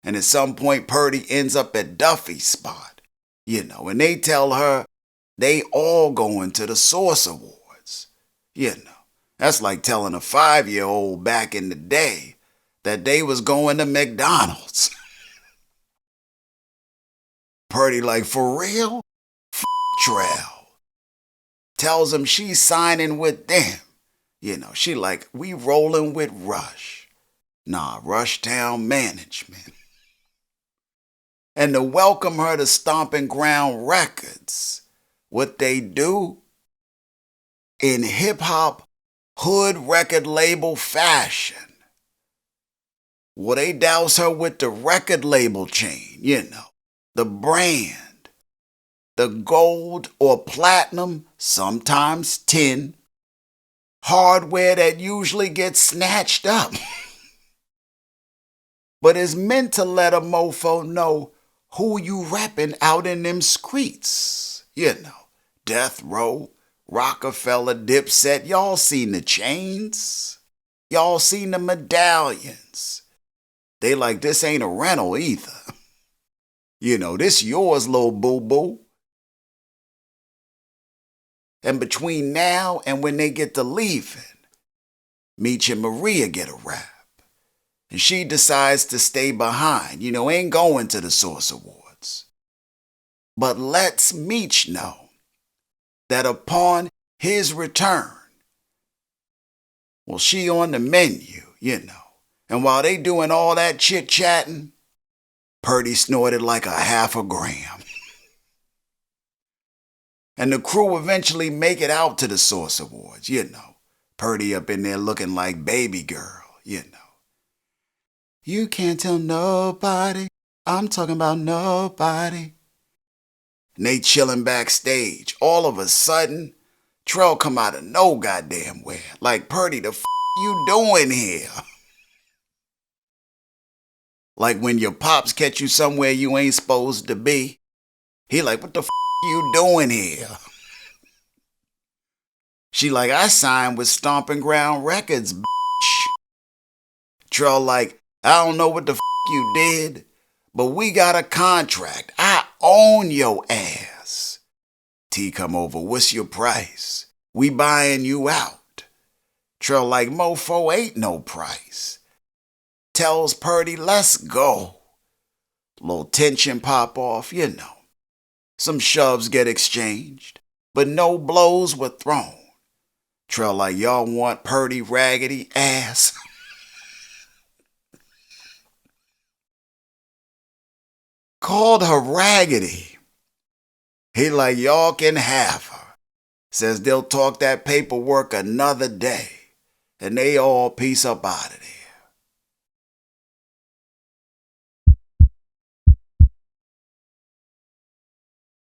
And at some point, Purdy ends up at Duffy's spot, and they tell her they all going to the Source Awards. That's like telling a 5-year-old back in the day that they was going to McDonald's. Purdy like, for real? Sterl. Tells him she's signing with them. She like, we rolling with Rush. Nah, Rushtown Management. And to welcome her to Stomping Ground Records, what they do in hip-hop hood record label fashion. Well, they douse her with the record label chain, the brand, the gold or platinum, sometimes tin, hardware that usually gets snatched up. But is meant to let a mofo know who you reppin' out in them streets. Death Row, Rockefeller, Dipset, y'all seen the chains. Y'all seen the medallions. They like, this ain't a rental either. This yours, little boo-boo. And between now and when they get to leaving, Meech and Maria get a rap. And she decides to stay behind, ain't going to the Source Awards. But lets Meech know that upon his return, well, she on the menu, And while they doing all that chit-chatting, Purdy snorted like 0.5 gram. And the crew eventually make it out to the Source Awards, Purdy up in there looking like baby girl, You can't tell nobody, I'm talking about nobody. And they chilling backstage. All of a sudden, Sterl come out of no goddamn where. Like, Purdy, the you doing here? Like when your pops catch you somewhere you ain't supposed to be. He like, what the you doing here? She like, I signed with Stomping Ground Records, bitch. Sterl like, I don't know what the you did, but we got a contract. I own your ass. T come over, what's your price? We buying you out. Sterl like, mofo ain't no price. Tells Purdy, let's go. Little tension pop off, Some shoves get exchanged, but no blows were thrown. Sterl like, y'all want Purdy raggedy ass? Called her raggedy. He like, y'all can have her. Says they'll talk that paperwork another day. And they all piece up out of there.